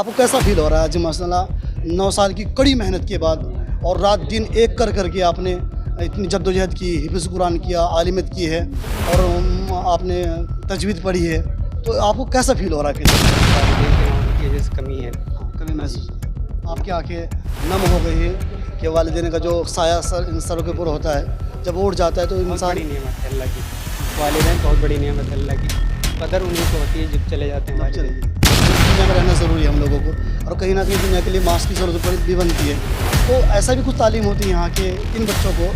آپ کو کیسا فیل ہو رہا ہے آج ماشاء اللہ 9 سال کی کڑی محنت کے بعد اور رات دن ایک کر کے آپ نے اتنی جدوجہد کی، حفظ قرآن کیا، عالمیت کی ہے اور آپ نے تجوید پڑھی ہے، تو آپ کو کیسا فیل ہو رہا ہے؟ والدین کے وہاں کی وجہ سے کمی ہے. کبھی محسوس آپ کی آنکھیں نم ہو گئی ہیں کہ والدین کا جو سایہ سروں کے اوپر ہوتا ہے جب وہ اٹھ جاتا ہے تو بہت انسان بڑی نعمت ہے اللہ کی. والدین بہت بڑی نعمت ہے اللہ کی. قدر انہیں کو ہوتی ہے جب چلے جاتے ہیں چلے والدین. دنیا میں رہنا ضروری ہے ہم لوگوں کو، اور کہیں نہ کہیں دنیا کے لیے ماسک کی ضرورت بھی بنتی ہے. تو ایسا بھی کچھ تعلیم ہوتی ہے یہاں کہ ان بچوں کو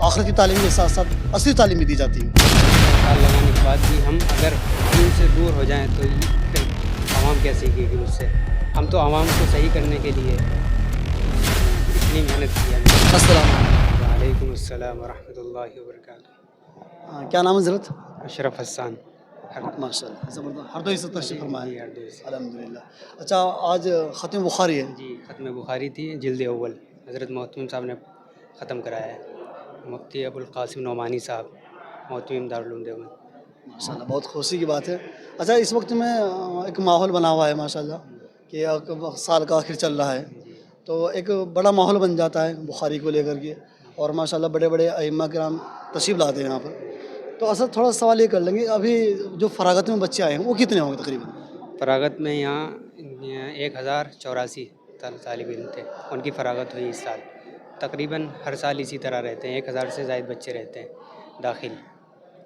آخرت کی تعلیم کے ساتھ ساتھ اصلی تعلیم بھی دی جاتی ہے. سال لگانے کے بعد بھی ہم اگر دین سے دور ہو جائیں تو پھر عوام کیا سیکھے گی مجھ سے. ہم تو عوام کو صحیح کرنے کے لیے اتنی محنت کی ہے. السلام علیکم. وعلیکم السلام ورحمۃ اللہ وبرکاتہ. کیا نام ہے حضرت؟ اشرف حسان. ماشاء اللہ زبردست، ہردوئی سے تشریف فرمائے. جی ہردوئی سے. الحمدللہ. اچھا آج ختم بخاری ہے. جی ختم بخاری تھی جلد اول. حضرت محتمم صاحب نے ختم کرایا ہے. مفتی ابو القاسم نعمانی صاحب محتمم دارالعلوم دیوبند. ماشاء اللہ بہت خوشی کی بات ہے. اچھا اس وقت میں ایک ماحول بنا ہوا ہے ماشاء اللہ کہ سال کا آخر چل رہا ہے تو ایک بڑا ماحول بن جاتا ہے بخاری کو لے کر کے، اور ماشاء اللہ بڑے بڑے ائمہ کرام تشریف لاتے ہیں یہاں پر. تو اصل تھوڑا سوال یہ کر لیں گے، ابھی جو فراغت میں بچے آئے ہیں وہ کتنے ہوں گے تقریباً؟ فراغت میں یہاں 1084 طالب علم تھے. ان کی فراغت ہوئی اس سال. تقریباً ہر سال اسی طرح رہتے ہیں، 1000 سے زائد بچے رہتے ہیں داخل،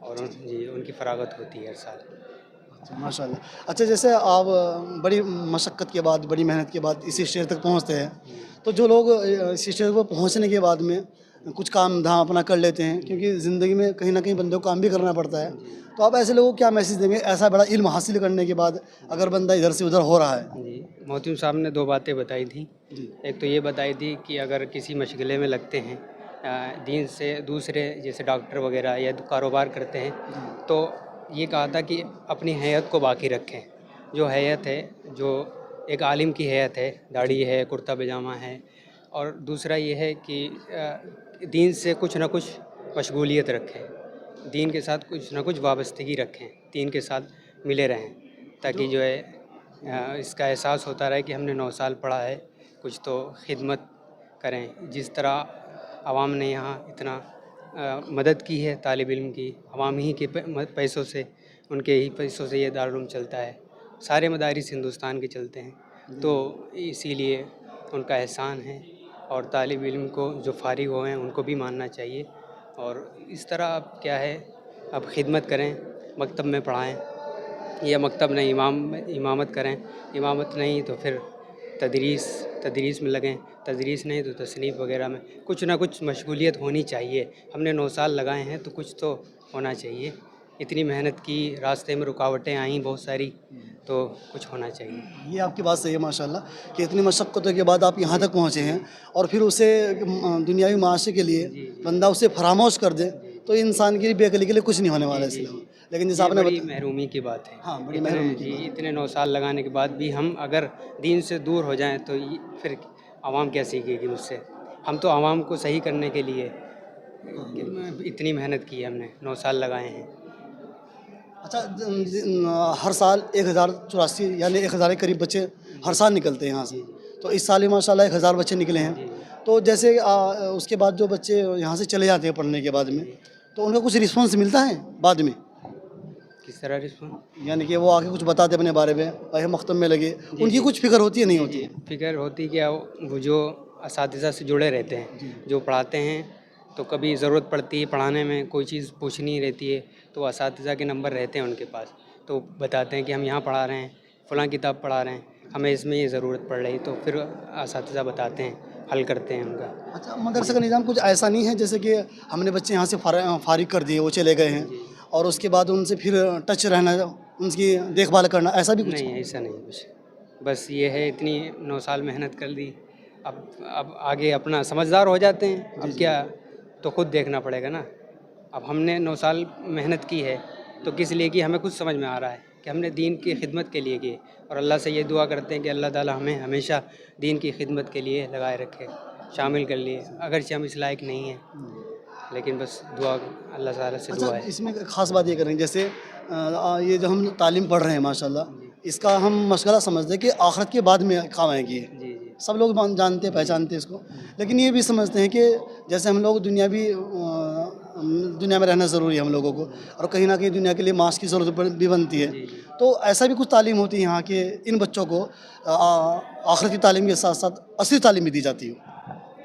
اور جی ان کی فراغت ہوتی ہے ہر سال. ماشاء اللہ. اچھا جیسے آپ بڑی مشقت کے بعد، بڑی محنت کے بعد اسی اسٹیج تک پہنچتے ہیں، تو جو لوگ اس اسٹیج پر پہنچنے کے بعد میں کچھ کام دھام اپنا کر لیتے ہیں، کیونکہ زندگی میں کہیں نہ کہیں بندے کو کام بھی کرنا پڑتا ہے، تو آپ ایسے لوگوں کو کیا میسیج دیں گے ایسا بڑا علم حاصل کرنے کے بعد اگر بندہ ادھر سے ادھر ہو رہا ہے؟ جی محتمم صاحب نے 2 باتیں بتائی تھیں. ایک تو یہ بتائی تھی کہ اگر کسی مشغلے میں لگتے ہیں دین سے دوسرے، جیسے ڈاکٹر وغیرہ یا کاروبار کرتے ہیں، تو یہ کہا تھا کہ اپنی حیت کو باقی رکھیں. جو حیت ہے، جو ایک عالم کی حیت ہے، داڑھی ہے، کرتا پاجامہ ہے، اور دوسرا یہ ہے کہ دین سے کچھ نہ کچھ مشغولیت رکھیں، دین کے ساتھ کچھ نہ کچھ وابستگی رکھیں، دین کے ساتھ ملے رہیں، تاکہ جو ہے اس کا احساس ہوتا رہے کہ ہم نے 9 سال پڑھا ہے، کچھ تو خدمت کریں. جس طرح عوام نے یہاں اتنا مدد کی ہے طالب علم کی، عوام ہی کے پیسوں سے، ان کے ہی پیسوں سے یہ دارالعلوم چلتا ہے. سارے مدارس ہندوستان کے چلتے ہیں، تو اسی لیے ان کا احسان ہے. اور طالب علم کو جو فارغ ہوئے ہیں ان کو بھی ماننا چاہیے. اور اس طرح اب کیا ہے، اب خدمت کریں، مکتب میں پڑھائیں، یا مکتب نہیں امامت کریں، امامت نہیں تو پھر تدریس میں لگیں، تدریس نہیں تو تصنیف وغیرہ میں. کچھ نہ کچھ مشغولیت ہونی چاہیے. ہم نے 9 سال لگائے ہیں تو کچھ تو ہونا چاہیے. اتنی محنت کی، راستے میں رکاوٹیں آئیں بہت ساری، تو کچھ ہونا چاہیے. یہ آپ کی بات صحیح ہے ماشاء اللہ کہ اتنی مشقتوں کے بعد آپ یہاں تک پہنچے ہیں، اور پھر اسے دنیاوی معاشرے کے لیے بندہ اسے فراموش کر دے تو انسان کی بے عقلی کے لیے کچھ نہیں ہونے والا ہے. اس لیے لیکن جیسے آپ نے بڑی محرومی کی بات ہے. ہاں بڑی محرومی کی بات. اتنے 9 سال لگانے کے بعد بھی ہم اگر دین سے دور ہو جائیں تو پھر عوام کیا سیکھے گی مجھ سے. ہم تو عوام کو صحیح کرنے کے لیے اتنی محنت کی ہے، ہم نے 9 سال لگائے ہیں. اچھا ہر سال 1084 یعنی 1000 کے قریب بچے ہر سال نکلتے ہیں یہاں سے، تو اس سال ماشاء اللہ 1000 بچے نکلے ہیں. تو جیسے اس کے بعد جو بچے یہاں سے چلے جاتے ہیں پڑھنے کے بعد میں، تو ان کا کچھ رسپانس ملتا ہے بعد میں؟ کس طرح رسپانس؟ یعنی کہ وہ آگے کچھ بتاتے اپنے بارے میں، اہم مکتب میں لگے، ان کی کچھ فکر ہوتی ہے نہیں ہوتی ہے؟ فکر ہوتی کہ وہ جو اساتذہ سے جڑے رہتے ہیں، جو پڑھاتے ہیں، تو کبھی ضرورت پڑتی ہے پڑھانے میں، کوئی چیز پوچھنی رہتی ہے تو اساتذہ کے نمبر رہتے ہیں ان کے پاس، تو بتاتے ہیں کہ ہم یہاں پڑھا رہے ہیں، فلاں کتاب پڑھا رہے ہیں، ہمیں اس میں یہ ضرورت پڑ رہی، تو پھر اساتذہ بتاتے ہیں، حل کرتے ہیں ان کا. اچھا مدرسے کا نظام کچھ ایسا نہیں ہے جیسے کہ ہم نے بچے یہاں سے فارغ کر دیے، وہ چلے گئے ہیں، اور اس کے بعد ان سے پھر ٹچ رہنا، ان کی دیکھ بھال کرنا، ایسا بھی کچھ؟ نہیں، ایسا نہیں کچھ. بس یہ ہے اتنی 9 سال محنت کر دی، اب آگے اپنا سمجھدار ہو جاتے ہیں. اب کیا، تو خود دیکھنا پڑے گا نا. اب ہم نے 9 سال محنت کی ہے تو کس لیے کی، ہمیں کچھ سمجھ میں آ رہا ہے کہ ہم نے دین کی خدمت کے لیے کی، اور اللہ سے یہ دعا کرتے ہیں کہ اللہ تعالی ہمیں ہمیشہ دین کی خدمت کے لیے لگائے رکھے، شامل کر لیے. اگرچہ ہم اس لائق نہیں ہیں، لیکن بس دعا، اللہ تعالیٰ سے دعا ہے. اس میں خاص بات یہ کریں، جیسے یہ جو ہم تعلیم پڑھ رہے ہیں ماشاء اللہ، اس کا ہم مشغلہ سمجھتے ہیں کہ آخرت کے بعد میں کام آئے گی. جی جی سب لوگ جانتے ہیں پہچانتے ہیں اس کو, لیکن یہ بھی سمجھتے ہیں کہ جیسے ہم لوگ دنیا میں رہنا ضروری ہے ہم لوگوں کو, اور کہیں نہ کہیں دنیا کے لیے معاش کی ضرورت بھی بنتی ہے. جی جی تو ایسا بھی کچھ تعلیم ہوتی ہے یہاں کہ ان بچوں کو آخرت کی تعلیم کے ساتھ ساتھ اصلی تعلیم بھی دی جاتی ہے.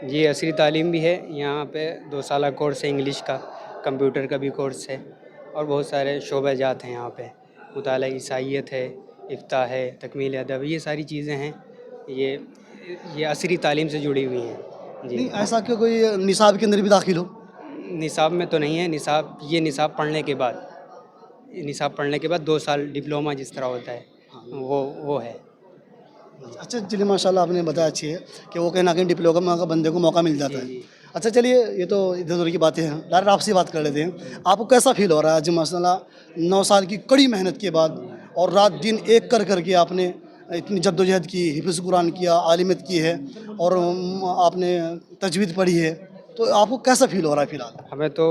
جی عصری تعلیم بھی ہے یہاں پہ. 2 سالہ کورس ہے انگلش کا, کمپیوٹر کا بھی کورس ہے, اور بہت سارے شعبہ جات ہیں یہاں پہ. مطالعہ عیسائیت ہے, افتاح ہے, تکمیل ادب, یہ ساری چیزیں ہیں. یہ عصری تعلیم سے جڑی ہوئی ہیں. جی نہیں ایسا کہ کوئی نصاب کے اندر بھی داخل ہو؟ نصاب میں تو نہیں ہے. نصاب پڑھنے کے بعد, 2 سال ڈپلومہ جس طرح ہوتا ہے وہ ہے. اچھا چلیے ماشاء اللہ آپ نے بتایا اچھی ہے کہ وہ کہیں نہ کہیں ڈپلومہ کا بندے کو موقع مل جاتا ہے. جی اچھا چلیے یہ تو ادھر ادھر کی باتیں ہیں, ڈائریکٹ آپ سے بات کر لیتے ہیں. آپ کو کیسا فیل ہو رہا ہے آج مسئلہ 9 سال کی کڑی محنت کے بعد, اور رات دن ایک کر کے آپ نے اتنی جد و جہد کی, حفظ قرآن کیا, عالمیت کی ہے, اور آپ نے تجوید پڑھی ہے, تو آپ کو کیسا فیل ہو رہا ہے فی الحال؟ ہمیں تو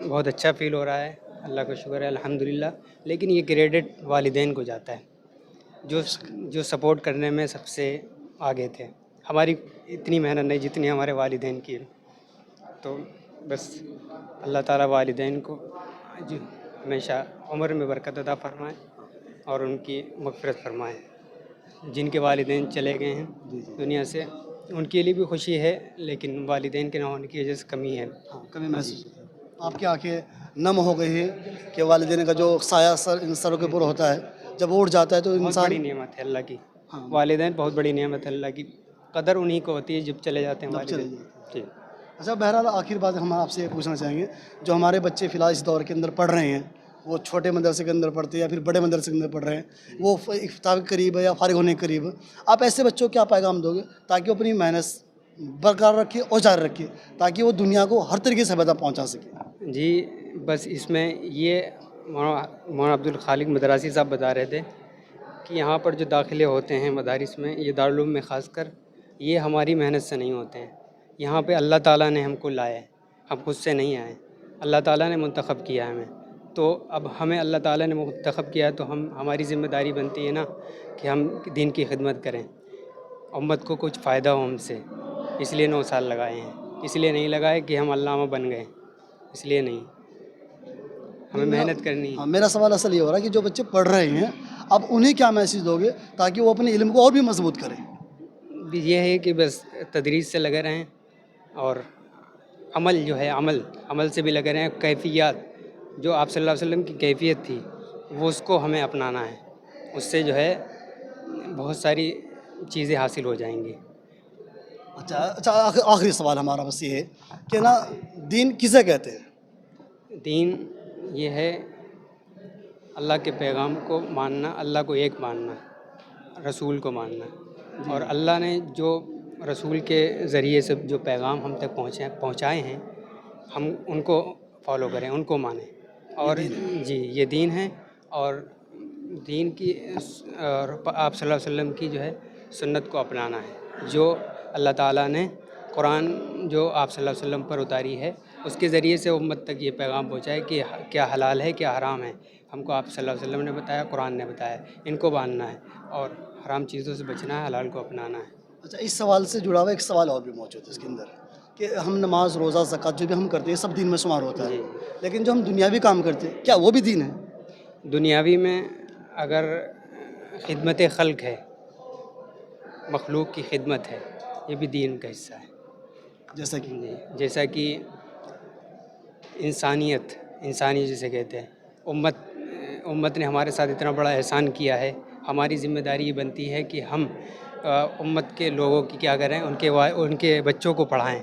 بہت اچھا فیل ہو رہا ہے, اللہ کا شکر ہے الحمدللہ. لیکن یہ کریڈٹ والدین کو جاتا ہے جو سپورٹ کرنے میں سب سے آگے تھے. ہماری اتنی محنت نہیں جتنی ہمارے والدین کی. تو بس اللہ تعالیٰ والدین کو ہمیشہ عمر میں برکت عطا فرمائے اور ان کی مغفرت فرمائے. جن کے والدین چلے گئے ہیں دنیا سے, ان کے لیے بھی خوشی ہے, لیکن والدین کے نہ ہونے کی وجہ سے کمی ہے. کمی محسوس ہوتا ہے. آپ کی آنکھیں نم ہو گئی ہیں کہ والدین کا جو سایہ ان سروں کے اوپر ہوتا ہے, جب وہ اٹھ جاتا ہے تو بہت انسان. بڑی نعمت ہے اللہ کی. والدین بہت بڑی نعمت ہے اللہ کی. قدر انہی کو ہوتی ہے جب چلے جاتے ہیں والدین. جی اچھا بہرحال آخر بات ہم آپ سے یہ پوچھنا چاہیں گے, جو ہمارے بچے فی الحال اس دور کے اندر پڑھ رہے ہیں, وہ چھوٹے مدرسے کے اندر پڑھتے ہیں یا پھر بڑے مدرسے کے اندر پڑھ رہے ہیں, وہ افتتاح کے قریب ہے یا فارغ ہونے کے قریب, آپ ایسے بچوں کو کیا پیغام دو گے تاکہ وہ اپنی محنت برقرار رکھے اور جاری رکھے, تاکہ وہ دنیا کو ہر طریقے سے فائدہ پہنچا سکے؟ جی بس اس میں یہ مولانا عبد الخالق مدراسی صاحب بتا رہے تھے کہ یہاں پر جو داخلے ہوتے ہیں مدارس میں, یہ دارالعلوم میں خاص کر, یہ ہماری محنت سے نہیں ہوتے ہیں. یہاں پہ اللہ تعالیٰ نے ہم کو لایا ہے, ہم خود سے نہیں آئے. اللہ تعالیٰ نے منتخب کیا ہے ہمیں. تو اب ہمیں اللہ تعالیٰ نے منتخب کیا ہے تو ہماری ذمہ داری بنتی ہے نا کہ ہم دین کی خدمت کریں, امت کو کچھ فائدہ ہو ہم سے. اس لیے 9 سال لگائے ہیں. اس لیے نہیں لگائے کہ ہم علامہ بن گئے, اس لیے نہیں, ہمیں محنت کرنی ہے. میرا سوال اصل یہ ہو رہا ہے کہ جو بچے پڑھ رہے ہیں, اب انہیں کیا میسیج دو گے تاکہ وہ اپنے علم کو اور بھی مضبوط کریں؟ یہ ہے کہ بس تدریس سے لگے رہیں, اور عمل جو ہے عمل سے بھی لگے رہیں. کیفیات جو آپ صلی اللہ علیہ وسلم کی کیفیت تھی وہ اس کو ہمیں اپنانا ہے. اس سے جو ہے بہت ساری چیزیں حاصل ہو جائیں گی. اچھا آخری سوال ہمارا بس یہ ہے کہ نا, دین کسے کہتے ہیں؟ دین یہ ہے اللہ کے پیغام کو ماننا, اللہ کو ایک ماننا, رسول کو ماننا. اور اللہ نے جو رسول کے ذریعے سے جو پیغام ہم تک پہنچائے ہیں, ہم ان کو فالو کریں, ان کو مانیں. اور جی یہ دین ہے, اور دین کی آپ صلی اللہ علیہ وسلم کی جو ہے سنت کو اپنانا ہے. جو اللہ تعالیٰ نے قرآن جو آپ صلی اللہ علیہ وسلم پر اتاری ہے, اس کے ذریعے سے امت تک یہ پیغام پہنچائے کہ کیا حلال ہے کیا حرام ہے. ہم کو آپ صلی اللہ علیہ وسلم نے بتایا, قرآن نے بتایا, ان کو ماننا ہے, اور حرام چیزوں سے بچنا ہے, حلال کو اپنانا ہے. اچھا اس سوال سے جڑا ہوا ایک سوال اور بھی موجود ہے اس کے اندر, کہ ہم نماز, روزہ, زکوٰۃ جو بھی ہم کرتے ہیں سب دین میں شمار ہوتا ہے, لیکن جو ہم دنیاوی کام کرتے ہیں کیا وہ بھی دین ہے؟ دنیاوی میں اگر خدمت خلق ہے, مخلوق کی خدمت ہے, یہ بھی دین کا حصہ ہے. جیسا کہ انسانی جسے کہتے ہیں, امت نے ہمارے ساتھ اتنا بڑا احسان کیا ہے. ہماری ذمہ داری یہ بنتی ہے کہ ہم امت کے لوگوں کی کیا کریں, ان کے بچوں کو پڑھائیں,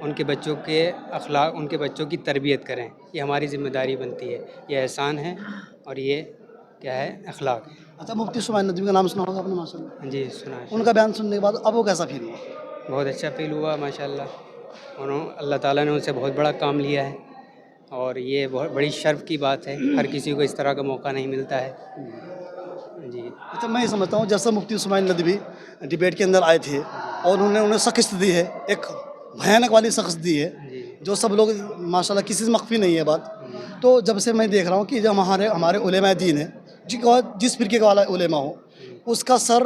ان کے بچوں کے اخلاق, ان کے بچوں کی تربیت کریں. یہ ہماری ذمہ داری بنتی ہے, یہ احسان ہے, اور یہ کیا ہے, اخلاق ہے. اچھا مفتی سمیع ندوی کا نام سنا ہوگا آپ نے ماشاء اللہ. جی سنا ہے. ان کا بیان سننے کے بعد اب وہ کیسا فیل ہوا؟ بہت اچھا فیل ہوا ماشاء اللہ. اللہ تعالیٰ نے ان سے بہت بڑا کام لیا ہے, اور یہ بہت بڑی شرف کی بات ہے. ہر کسی کو اس طرح کا موقع نہیں ملتا ہے. جی اچھا میں یہ سمجھتا ہوں جیسا مفتی سمیع ندوی ڈبیٹ کے اندر آئے تھے, اور انہیں شکست دی ہے, ایک بھیانک والی شکست دی ہے, جو سب لوگ ماشاء اللہ کسی سے مخفی نہیں ہے بات. تو جب سے میں دیکھ رہا ہوں کہ جب ہمارے علماء دین ہیں, جس فرقے کا والا علماء ہو, اس کا سر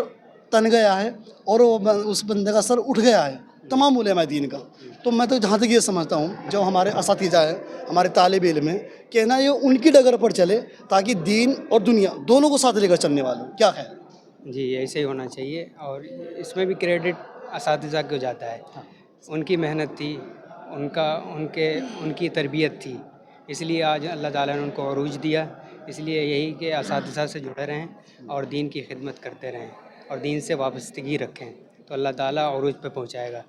تن گیا ہے اور اس بندے کا سر اٹھ گیا ہے تمام علماء دین کا. تو میں تو جہاں تک یہ سمجھتا ہوں جو ہمارے اساتذہ ہیں ہمارے طالب علم ہیں کہ نا یہ ان کی ڈگر پر چلے تاکہ دین اور دنیا دونوں کو ساتھ لے کر چلنے والوں. کیا خیال ہے؟ جی ایسے ہی ہونا چاہیے، اور اس میں بھی کریڈٹ اساتذہ کو جاتا ہے. ان کی محنت تھی، ان کی تربیت تھی، اس لیے آج اللہ تعالیٰ نے ان کو عروج دیا. اس لیے یہی کہ اساتذہ سے جڑے رہیں اور دین کی خدمت کرتے رہیں اور دین سے وابستگی رکھیں تو اللہ تعالیٰ عروج پہ پہنچائے گا.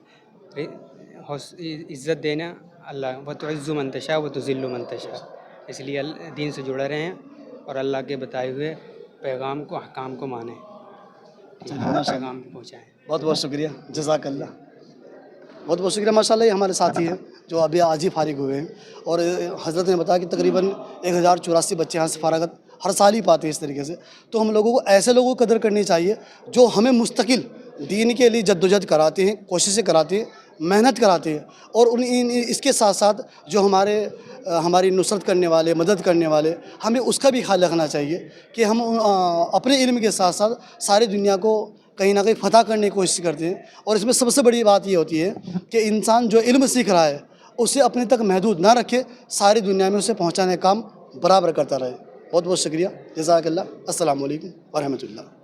عزت دینا اللہ، وتعز من تشاء وتذل من تشاء. اس لیے دین سے جڑے رہیں اور اللہ کے بتائے ہوئے پیغام کو، احکام کو مانیں، پیغام پہنچائیں. بہت بہت شکریہ، جزاک اللہ. بہت بہت شکریہ. ماشاء اللہ یہ ہمارے ساتھی ہیں جو ابھی آج ہی فارغ ہوئے ہیں، اور حضرت نے بتایا کہ تقریباً 1084 بچے یہاں سے فارغت ہر سال ہی پاتے ہیں. اس طریقے سے تو ہم لوگوں کو ایسے لوگوں کو قدر کرنی چاہیے جو ہمیں مستقل دین کے لیے جدوجہد کراتے ہیں، کوششیں کراتے ہیں، محنت کراتے ہیں، اور اس کے ساتھ ساتھ جو ہماری نصرت کرنے والے، مدد کرنے والے، ہمیں اس کا بھی خیال رکھنا چاہیے کہ ہم اپنے علم کے ساتھ ساتھ ساری دنیا کو کہیں نہ کہیں فتح کرنے کی کوشش کرتے ہیں. اور اس میں سب سے بڑی بات یہ ہوتی ہے کہ انسان جو علم سیکھ رہا ہے اسے اپنے تک محدود نہ رکھے، ساری دنیا میں اسے پہنچانے کا کام برابر کرتا رہے. بہت بہت شکریہ، جزاک اللہ. السلام علیکم ورحمۃ اللہ.